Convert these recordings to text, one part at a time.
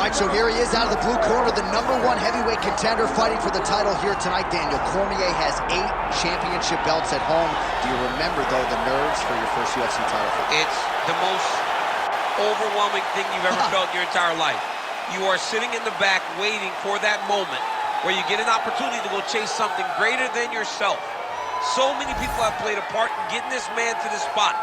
right, so here he is out of the blue corner, the #1 heavyweight contender fighting for the title here tonight. Daniel Cormier has 8 championship belts at home. Do you remember, though, the nerves for your first UFC title fight? It's the most overwhelming thing you've ever felt in your entire life. You are sitting in the back waiting for that moment where you get an opportunity to go chase something greater than yourself. So many people have played a part in getting this man to this spot.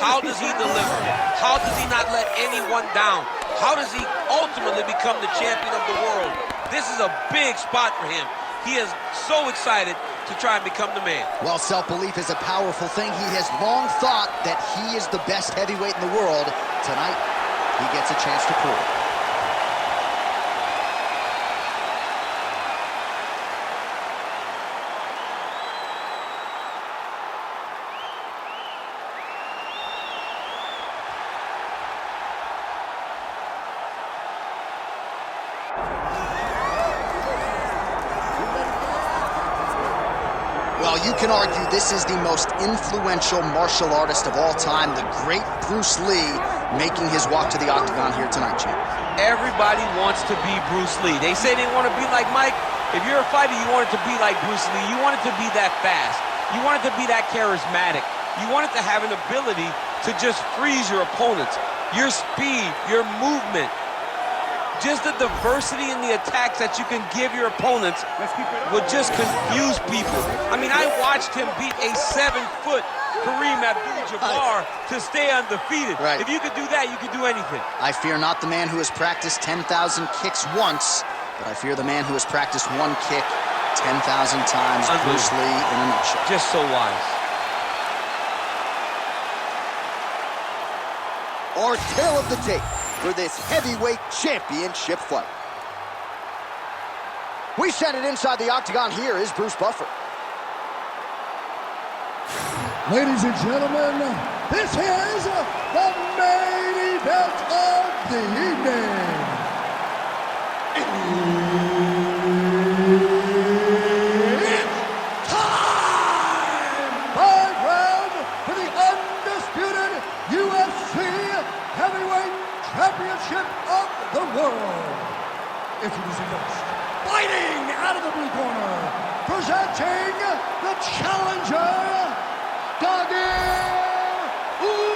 How does he deliver? How does he not let anyone down? How does he ultimately become the champion of the world? This is a big spot for him. He is so excited to try and become the man. Well, self-belief is a powerful thing. He has long thought that he is the best heavyweight in the world. Tonight, he gets a chance to prove it. Well, you can argue this is the most influential martial artist of all time, the great Bruce Lee, making his walk to the octagon here tonight, champ. Everybody wants to be Bruce Lee. They say they want to be like Mike. If you're a fighter, you want it to be like Bruce Lee. You want it to be that fast. You want it to be that charismatic. You want it to have an ability to just freeze your opponents. Your speed, your movement, just the diversity in the attacks that you can give your opponents would just confuse people. I mean, I watched him beat a 7-foot Kareem Abdul-Jabbar to stay undefeated. Right. If you could do that, you could do anything. I fear not the man who has practiced 10,000 kicks once, but I fear the man who has practiced one kick 10,000 times. Bruce Lee in a nutshell. Just so wise. Our tale of the tape for this heavyweight championship fight. We send it inside the octagon. Here is Bruce Buffer. Ladies and gentlemen, this is the main event of the evening. It's time! 5 rounds for the undisputed UFC heavyweight championship of the world. Introducing first, fighting out of the blue corner, presenting the challenger, Tagir Ulanbekov.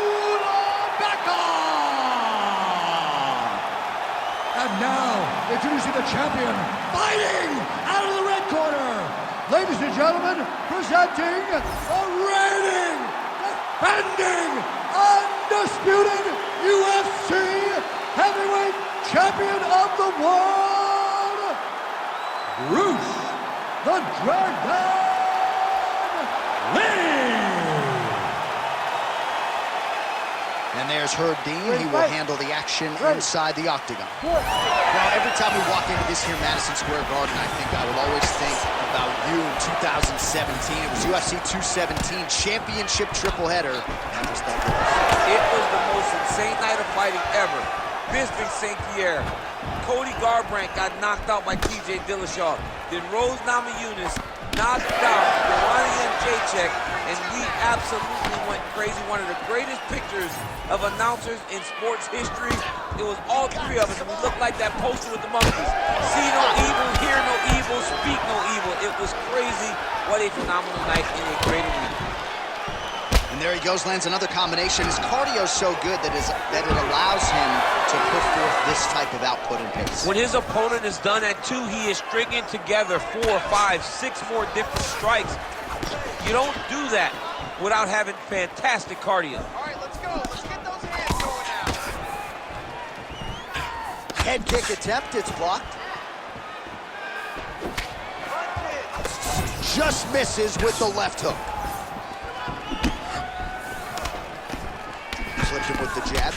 And now, introducing the champion, fighting out of the red corner, ladies and gentlemen, presenting the reigning, defending, undisputed UFC heavyweight champion of the world, Bruce the Dragon Lee. And there's Herb Dean. He will handle the action inside the octagon. Well, every time we walk into this here Madison Square Garden, I think I will always think about you in 2017. It was UFC 217 championship triple header. And just that was. It was the most insane night of fighting ever. Bisping St. Pierre. Cody Garbrandt got knocked out by TJ Dillashaw. Then Rose Namajunas knocked out Ronnie Jacek, and we absolutely went crazy. One of the greatest pictures of announcers in sports history. It was all 3 of us, and we looked like that poster with the monkeys. See no evil, hear no evil, speak no evil. It was crazy. What a phenomenal night in a great arena. And there he goes, lands another combination. His cardio's so good that it allows him to put forth this type of output and pace. When his opponent is done at 2, he is stringing together 4, 5, 6 more different strikes. You don't do that without having fantastic cardio. All right, let's go. Let's get those hands going now. Head kick attempt, it's blocked. Just misses with the left hook. Flipped him with the jab.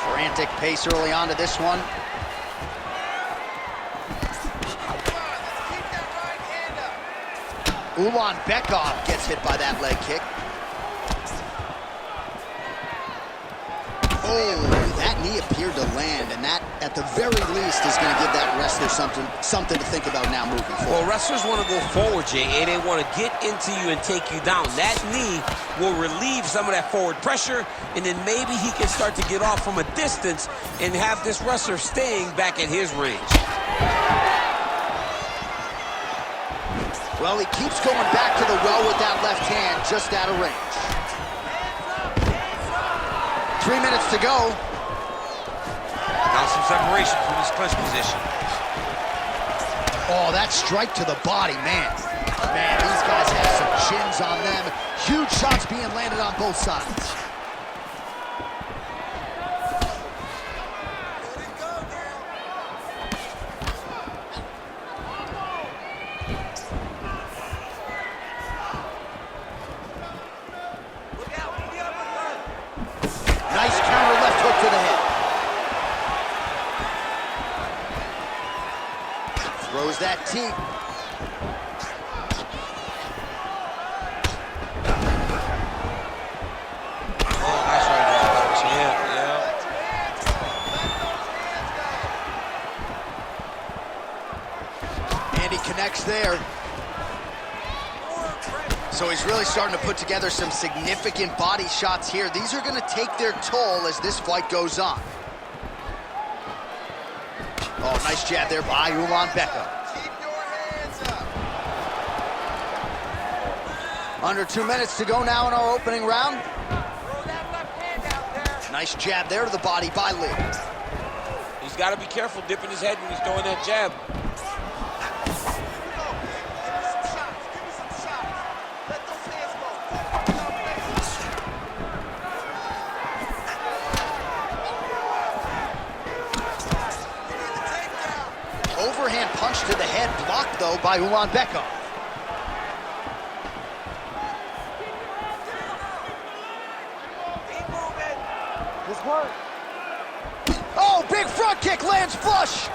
Frantic pace early on to this one. Ulanbekov gets hit by that leg kick. Oh, that knee appeared to land, and that that, at the very least, is going to give that wrestler something to think about now moving forward. Well, wrestlers want to go forward, Jay, and they want to get into you and take you down. That knee will relieve some of that forward pressure, and then maybe he can start to get off from a distance and have this wrestler staying back at his range. Well, he keeps going back to the well with that left hand, just out of range. 3 minutes to go. Now some separation from his clinch position. Oh, that strike to the body, man. Man, these guys have some chins on them. Huge shots being landed on both sides. Nice counter left hook to the head. Throws that teep. Oh, nice right there. Yeah. And he connects there. So he's really starting to put together some significant body shots here. These are going to take their toll as this fight goes on. Oh, nice jab there by Ulanbekov. Keep your hands up. Under 2 minutes to go now in our opening round. Throw that left hand out there. Nice jab there to the body by Lee. He's got to be careful dipping his head when he's throwing that jab. Overhand punch to the head, blocked though by Ulanbekov. Just work. Oh, big front kick lands flush.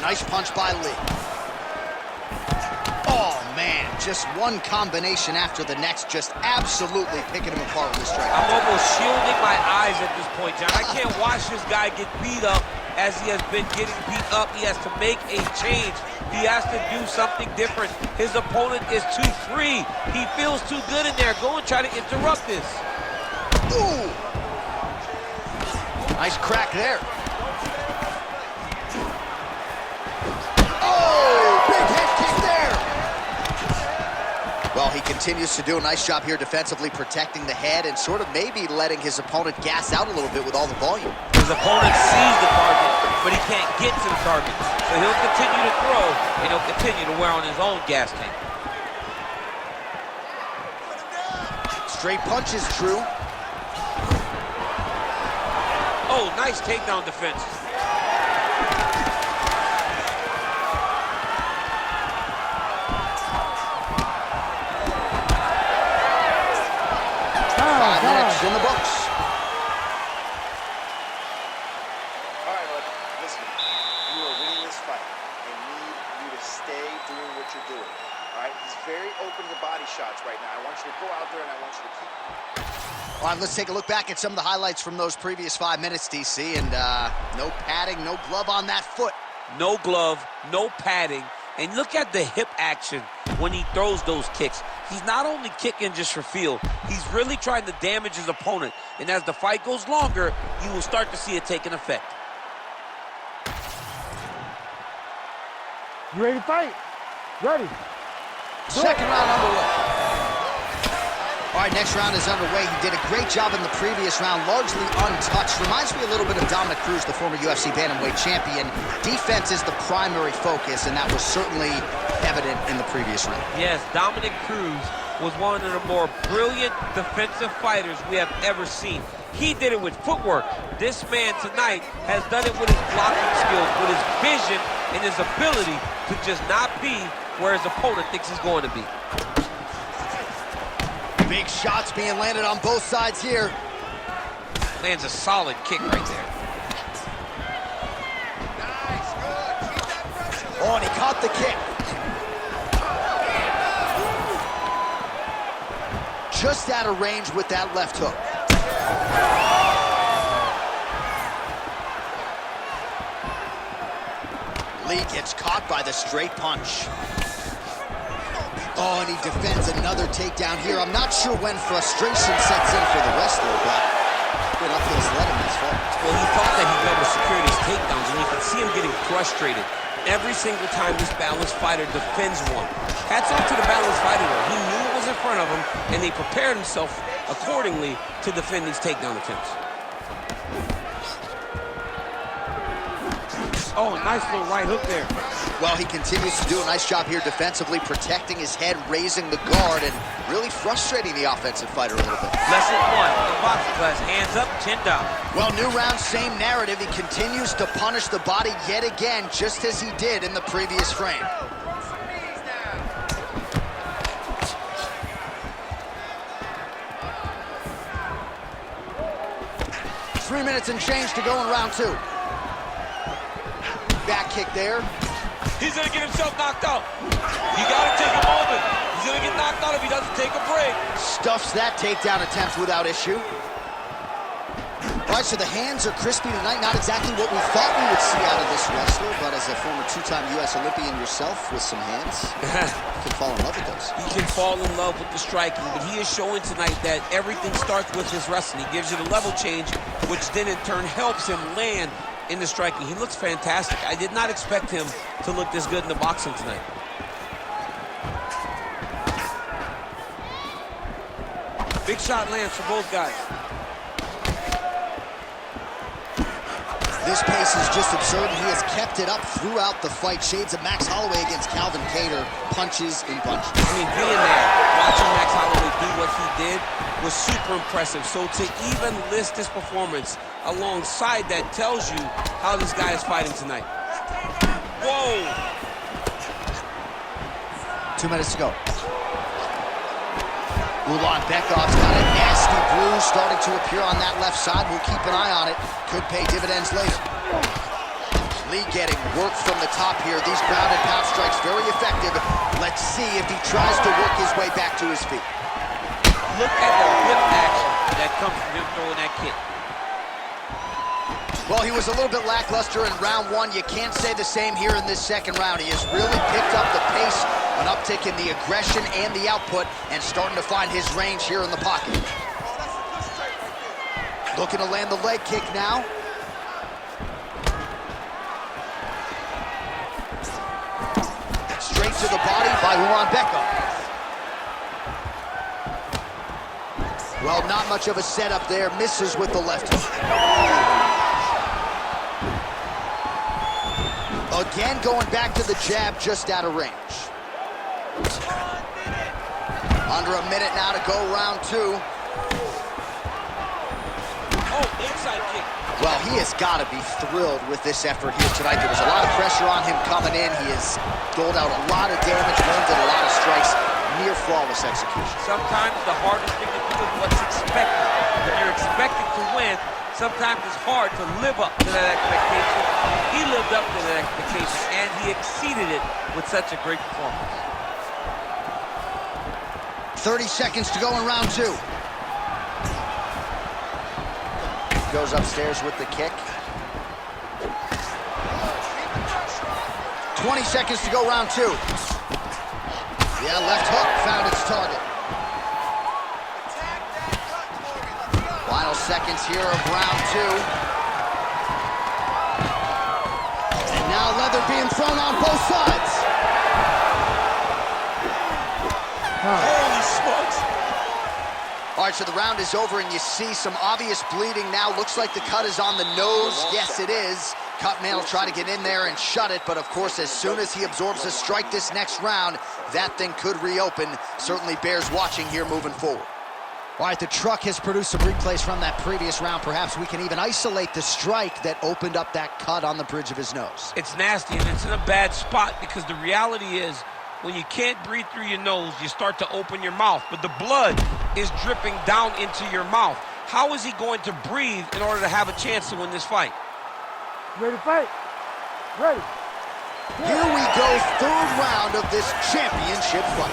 Nice punch by Lee. Oh man, just one combination after the next, just absolutely picking him apart with the strike. I'm almost shielding my eyes at this point, John. I can't watch this guy get beat up as he has been getting beat up. He has to make a change. He has to do something different. His opponent is too free. He feels too good in there. Go and try to interrupt this. Ooh. Nice crack there. Well, he continues to do a nice job here defensively, protecting the head and sort of maybe letting his opponent gas out a little bit with all the volume. His opponent sees the target, but he can't get to the target. So he'll continue to throw, and he'll continue to wear on his own gas tank. Straight punch is true. Oh, nice takedown defense. In the books. All right, bud. Listen, you are winning this fight. I need you to stay doing what you're doing. All right? He's very open to body shots right now. I want you to go out there and I want you to keep. All right, let's take a look back at some of the highlights from those previous 5 minutes, DC, and no padding, no glove on that foot. No glove, no padding. And look at the hip action when he throws those kicks. He's not only kicking just for feel, he's really trying to damage his opponent. And as the fight goes longer, you will start to see it take an effect. You ready to fight? Ready. Second round underway. All right, next round is underway. He did a great job in the previous round, largely untouched. Reminds me a little bit of Dominic Cruz, the former UFC bantamweight champion. Defense is the primary focus, and that was certainly evident in the previous round. Yes, Dominic Cruz was one of the more brilliant defensive fighters we have ever seen. He did it with footwork. This man tonight has done it with his blocking skills, with his vision, and his ability to just not be where his opponent thinks he's going to be. Big shots being landed on both sides here. Lands a solid kick right there. Nice, good. Keep that pressure. Oh, and he caught the kick. Just out of range with that left hook. Lee gets caught by the straight punch. Oh, and he defends another takedown here. I'm not sure when frustration sets in for the wrestler, but good uphill sledding this far. Well, he thought that he'd be able to secure these takedowns, and you can see him getting frustrated every single time this balanced fighter defends one. Hats off to the balanced fighter, though. He knew it was in front of him, and he prepared himself accordingly to defend these takedown attempts. Oh, nice little right hook there. Well, he continues to do a nice job here defensively, protecting his head, raising the guard, and really frustrating the offensive fighter a little bit. Lesson one in the boxing class, hands up, chin down. Well, new round, same narrative. He continues to punish the body yet again, just as he did in the previous frame. 3 minutes and change to go in round 2. Back kick there. He's gonna get himself knocked out. You gotta take a moment. He's gonna get knocked out if he doesn't take a break. Stuffs that takedown attempt without issue. All right, so the hands are crispy tonight. Not exactly what we thought we would see out of this wrestler, but as a former two-time U.S. Olympian yourself with some hands, you can fall in love with those. He can fall in love with the striking, but he is showing tonight that everything starts with his wrestling. He gives you the level change, which then in turn helps him land in the striking. He looks fantastic. I did not expect him to look this good in the boxing tonight. Big shot lands for both guys. This pace is just absurd, and he has kept it up throughout the fight. Shades of Max Holloway against Calvin Kattar, punches in bunches. I mean, being there, watching Max Holloway do what he did was super impressive. So to even list his performance alongside that tells you how this guy is fighting tonight. Whoa! 2 minutes to go. Ulanbekov's got a nasty bruise starting to appear on that left side. We'll keep an eye on it. Could pay dividends later. Lee getting work from the top here. These ground and pound strikes very effective. Let's see if he tries to work his way back to his feet. Look at the whip action that comes from him throwing that kick. Well, he was a little bit lackluster in round 1. You can't say the same here in this second round. He has really picked up the pace, an uptick in the aggression and the output, and starting to find his range here in the pocket. Looking to land the leg kick now. Straight to the body by Ulanbekov. Well, not much of a setup there. Misses with the left hook. Again, going back to the jab, just out of range. Under a minute now to go, round 2. Oh, inside kick. Well, he has got to be thrilled with this effort here tonight. There was a lot of pressure on him coming in. He has doled out a lot of damage, landed a lot of strikes. Near flawless execution. Sometimes the hardest thing to do is what's expected. When you're expected to win, sometimes it's hard to live up to that expectation. He lived up to that expectation, and he exceeded it with such a great performance. 30 seconds to go in round 2. Goes upstairs with the kick. 20 seconds to go, round 2. Yeah, left hook found its target. Final seconds here of round 2. And now leather being thrown on both sides. Holy smokes! All right, so the round is over, and you see some obvious bleeding now. Looks like the cut is on the nose. Yes, it is. Cutman will try to get in there and shut it, but of course, as soon as he absorbs a strike this next round, that thing could reopen. Certainly bears watching here moving forward. All right, the truck has produced some replays from that previous round. Perhaps we can even isolate the strike that opened up that cut on the bridge of his nose. It's nasty, and it's in a bad spot because the reality is when you can't breathe through your nose, you start to open your mouth, but the blood is dripping down into your mouth. How is he going to breathe in order to have a chance to win this fight? Ready to fight? Ready. Here we go, third round of this championship fight.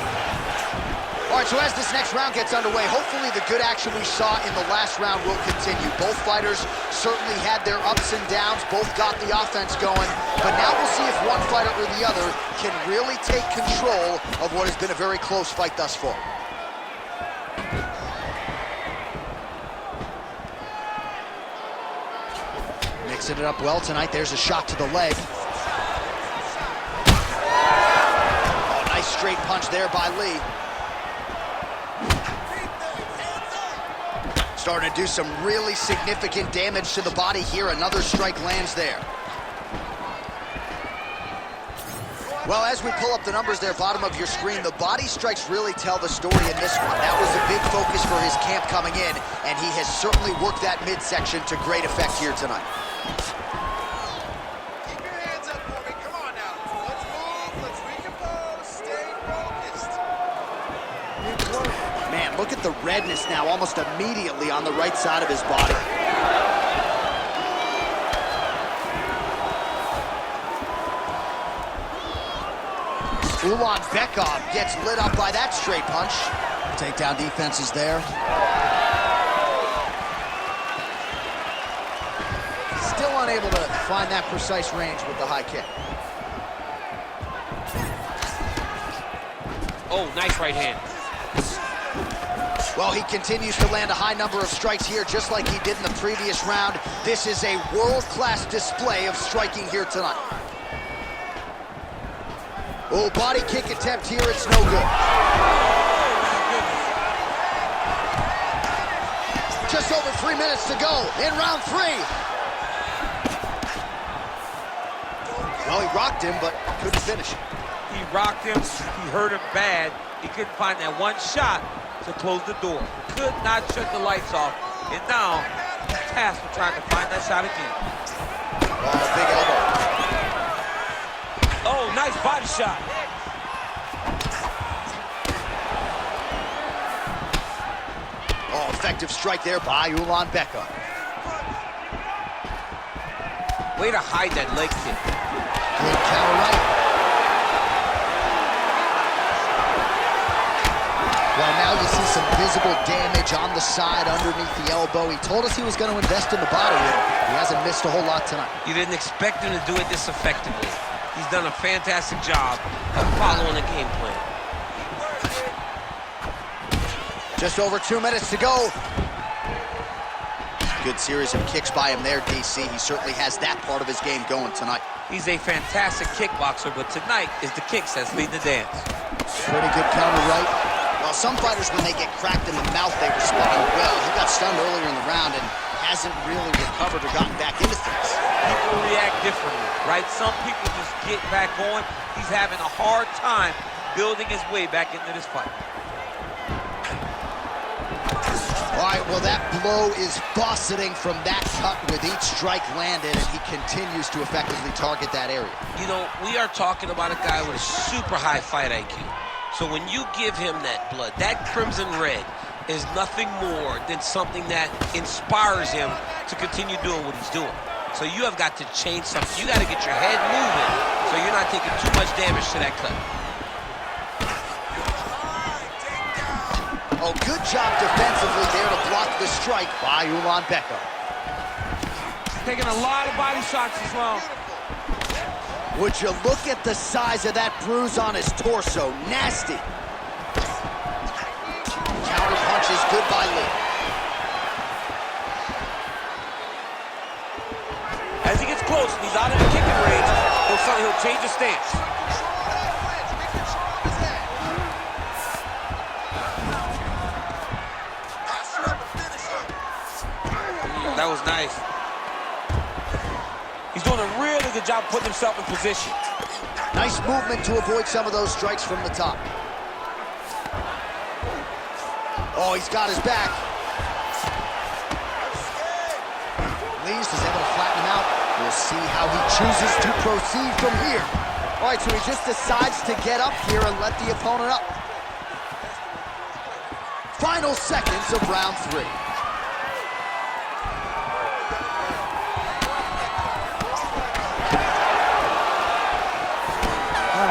All right, so as this next round gets underway, hopefully the good action we saw in the last round will continue. Both fighters certainly had their ups and downs, both got the offense going, but now we'll see if one fighter or the other can really take control of what has been a very close fight thus far. Mixing it up well tonight. There's a shot to the leg. Oh, nice straight punch there by Lee. Starting to do some really significant damage to the body here. Another strike lands there. Well, as we pull up the numbers there, bottom of your screen, the body strikes really tell the story in this one. That was a big focus for his camp coming in, and he has certainly worked that midsection to great effect here tonight. Keep your hands up for me. Come on now. Let's move. Let's recompose. Stay focused. Man, look at the redness now almost immediately on the right side of his body. Ulanbekov gets lit up by that straight punch. Takedown defense is there. Still unable to find that precise range with the high kick. Oh, nice right hand. Well, he continues to land a high number of strikes here, just like he did in the previous round. This is a world-class display of striking here tonight. Oh, body kick attempt here, it's no good. Just over 3 minutes to go in round 3. Well, he rocked him, but couldn't finish it. He rocked him, he hurt him bad. He couldn't find that one shot to close the door. Could not shut the lights off. And now, he's tasked with trying to find that shot again. Oh, big elbow. Oh, nice body shot. Oh, effective strike there by Ulanbekov. Way to hide that leg kick. Good counter right. Well, now you see some visible damage on the side underneath the elbow. He told us he was going to invest in the body, and he hasn't missed a whole lot tonight. You didn't expect him to do it this effectively. He's done a fantastic job of following the game plan. Just over 2 minutes to go. Good series of kicks by him there, DC. He certainly has that part of his game going tonight. He's a fantastic kickboxer, but tonight is the kicks that lead the dance. Pretty good counter right. Well, some fighters, when they get cracked in the mouth, they respond well. He got stunned earlier in the round and hasn't really recovered or gotten back into things. People react differently, right? Some people just get back going. He's having a hard time building his way back into this fight. All right, well, that blow is buffeting from that cut with each strike landed, and he continues to effectively target that area. You know, we are talking about a guy with a super high fight IQ. So when you give him that blood, that crimson red is nothing more than something that inspires him to continue doing what he's doing. So you have got to change something. You got to get your head moving so you're not taking too much damage to that cut. Oh, good job defensively there to block the strike by Ulanbekov. Taking a lot of body shots as well. Would you look at the size of that bruise on his torso? Nasty. Counter punch is good by Lee. As he gets close and he's out of the kicking range, he'll change his stance. That was nice. He's doing a really good job putting himself in position. Nice movement to avoid some of those strikes from the top. Oh, he's got his back. Lees is able to flatten him out. We'll see how he chooses to proceed from here. All right, so he just decides to get up here and let the opponent up. Final seconds of round 3.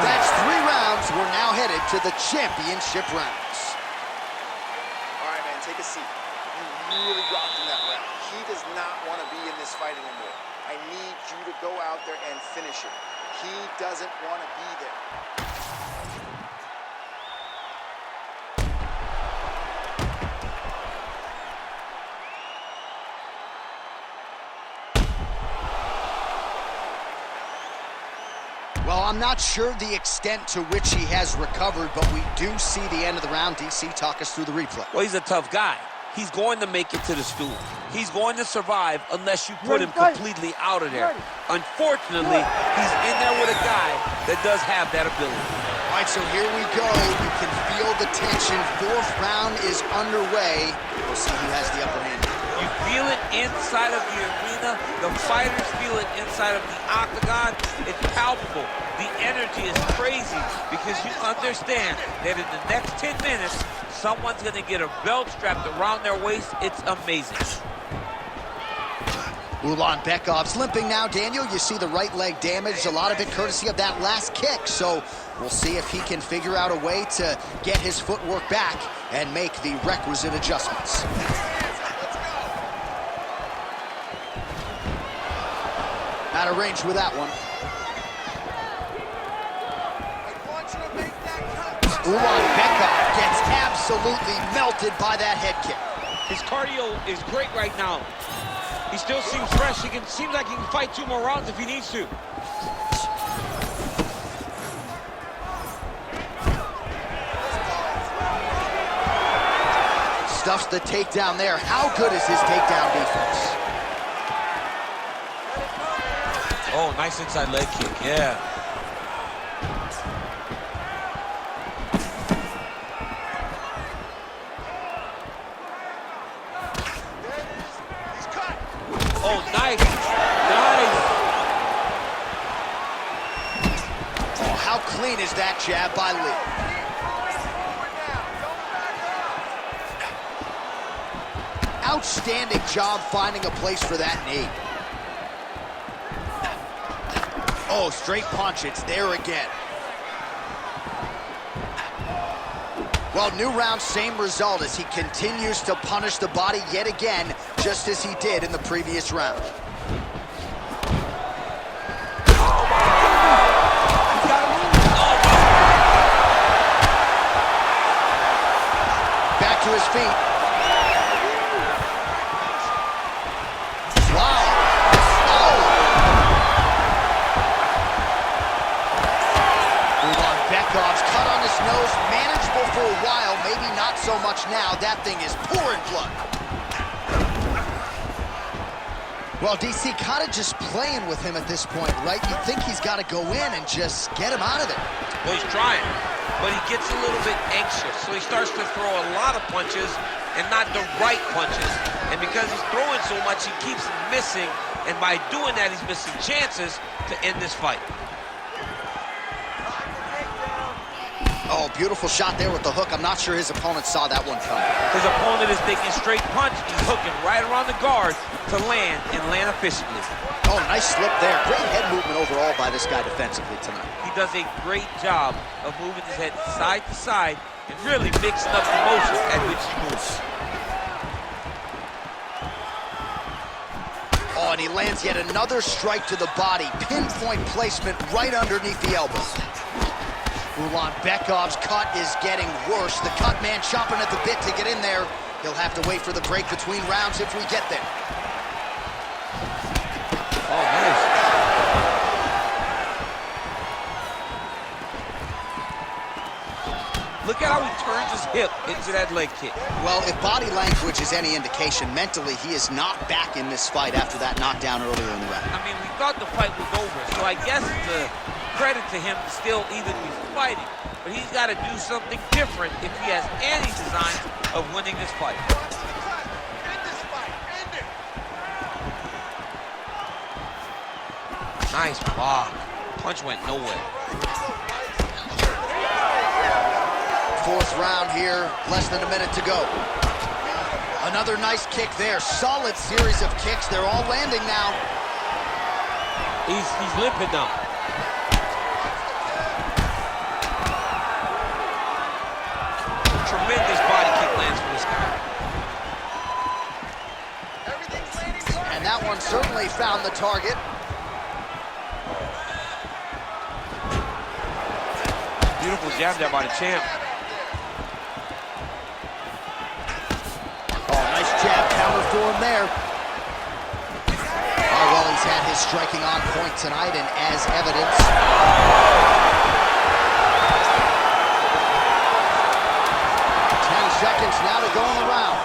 That's 3 rounds. We're now headed to the championship rounds. really rocked him that round. He does not want to be in this fight anymore. I need you to go out there and finish it. He doesn't want to be there. Well, I'm not sure the extent to which he has recovered, but we do see the end of the round. DC, talk us through the replay. Well, he's a tough guy. He's going to make it to the stool. He's going to survive unless you put him completely out of there. Unfortunately, he's in there with a guy that does have that ability. All right, so here we go. You can feel the tension. Fourth round is underway. We'll see who has the upper hand. You feel it inside of the arena. The fighters feel it inside of the octagon. It's palpable. The energy is crazy because you understand that in the next 10 minutes, someone's going to get a belt strapped around their waist. It's amazing. Ulanbekov's limping now, Daniel. You see the right leg damaged, a lot of it courtesy of that last kick. So we'll see if he can figure out a way to get his footwork back and make the requisite adjustments. Out of range with that one. Ulanbekov gets absolutely melted by that head kick. His cardio is great right now. He still seems fresh. Seems like he can fight 2 more rounds if he needs to. Stuffs the takedown there. How good is his takedown defense? Oh, nice inside leg kick, yeah. Oh, nice. Nice. Oh, how clean is that jab by Lee? Outstanding job finding a place for that knee. Oh, straight punch, it's there again. Well, new round, same result as he continues to punish the body yet again, just as he did in the previous round. Back to his feet. Ulanbekov's cut on his nose, manageable for a while, maybe not so much now. That thing is pouring blood. Well, DC kind of just playing with him at this point, right? You think he's got to go in and just get him out of there. Well, he's trying, but he gets a little bit anxious, so he starts to throw a lot of punches and not the right punches. And because he's throwing so much, he keeps missing, and by doing that, he's missing chances to end this fight. Oh, beautiful shot there with the hook. I'm not sure his opponent saw that one coming. His opponent is taking straight punch. He's hooking right around the guard to land and land efficiently. Oh, nice slip there. Great head movement overall by this guy defensively tonight. He does a great job of moving his head side to side and really mixing up the motion at which he moves. Oh, and he lands yet another strike to the body. Pinpoint placement right underneath the elbow. Ulanbekov's cut is getting worse. The cut man chomping at the bit to get in there. He'll have to wait for the break between rounds if we get there. Oh, nice. Look at how he turns his hip into that leg kick. Well, if body language is any indication, mentally he is not back in this fight after that knockdown earlier in the round. I mean, we thought the fight was over, so I guess the credit to him to still even be fighting. But he's got to do something different if he has any designs of winning this fight. Nice block. Punch went nowhere. Fourth round here, less than a minute to go. Another nice kick there. Solid series of kicks. They're all landing now. He's limping now. Tremendous body kick lands for this guy. And that one certainly found the target. Beautiful jab there by the champ. Oh, nice jab counter for him there. Oh, well, he's had his striking on point tonight, and as evidence. 10 seconds now to go in the round.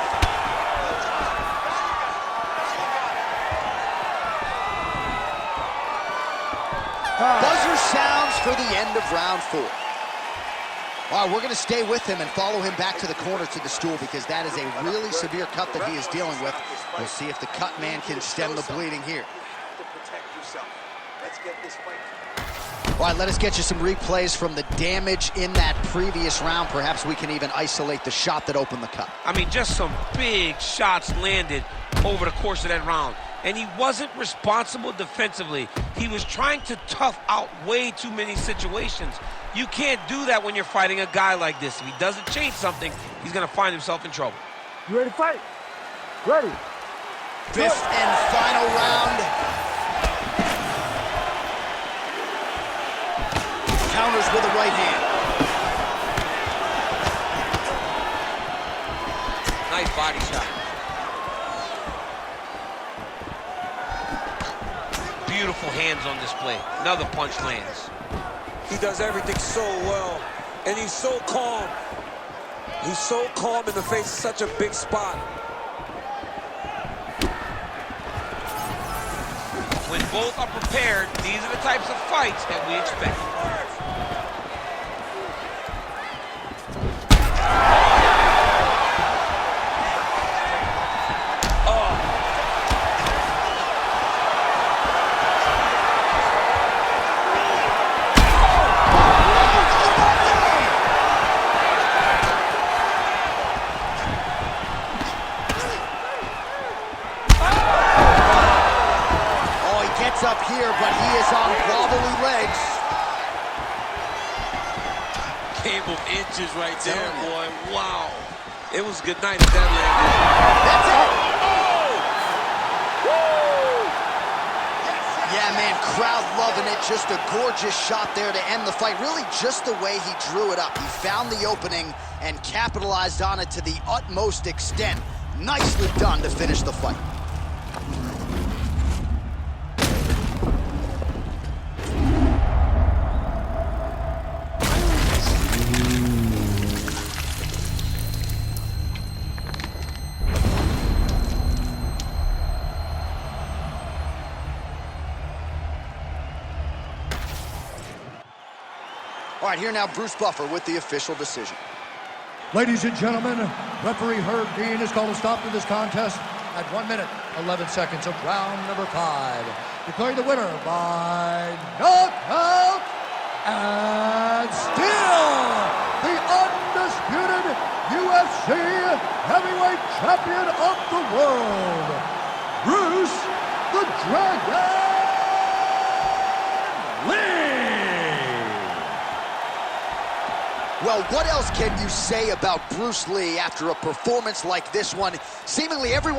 Buzzer sounds for the end of round 4. All right, we're going to stay with him and follow him back to the corner to the stool because that is a really severe cut that he is dealing with. We'll see if the cut man can stem the bleeding here. To protect yourself. Let's get this fight. All right, let us get you some replays from the damage in that previous round. Perhaps we can even isolate the shot that opened the cut. I mean, just some big shots landed over the course of that round. And he wasn't responsible defensively. He was trying to tough out way too many situations. You can't do that when you're fighting a guy like this. If he doesn't change something, he's going to find himself in trouble. You ready to fight? Ready. 5th and final round. Counters with a right hand. Nice body shot. Beautiful hands on display. Another punch lands. He does everything so well, and he's so calm. He's so calm in the face of such a big spot. When both are prepared, these are the types of fights that we expect. Up here, but he is on wobbly legs. Game of inches right there, boy. Wow. It was a good night if that landed. That's it. Oh! Woo! Yeah, man, crowd loving it. Just a gorgeous shot there to end the fight. Really just the way he drew it up. He found the opening and capitalized on it to the utmost extent. Nicely done to finish the fight. All right, here now, Bruce Buffer with the official decision. Ladies and gentlemen, referee Herb Dean has called a stop to this contest at 1 minute, 11 seconds of round number 5. Declaring the winner by knockout and still the undisputed UFC heavyweight champion of the world, Bruce the Dragon Lee. Well, what else can you say about Bruce Lee after a performance like this one? Seemingly everyone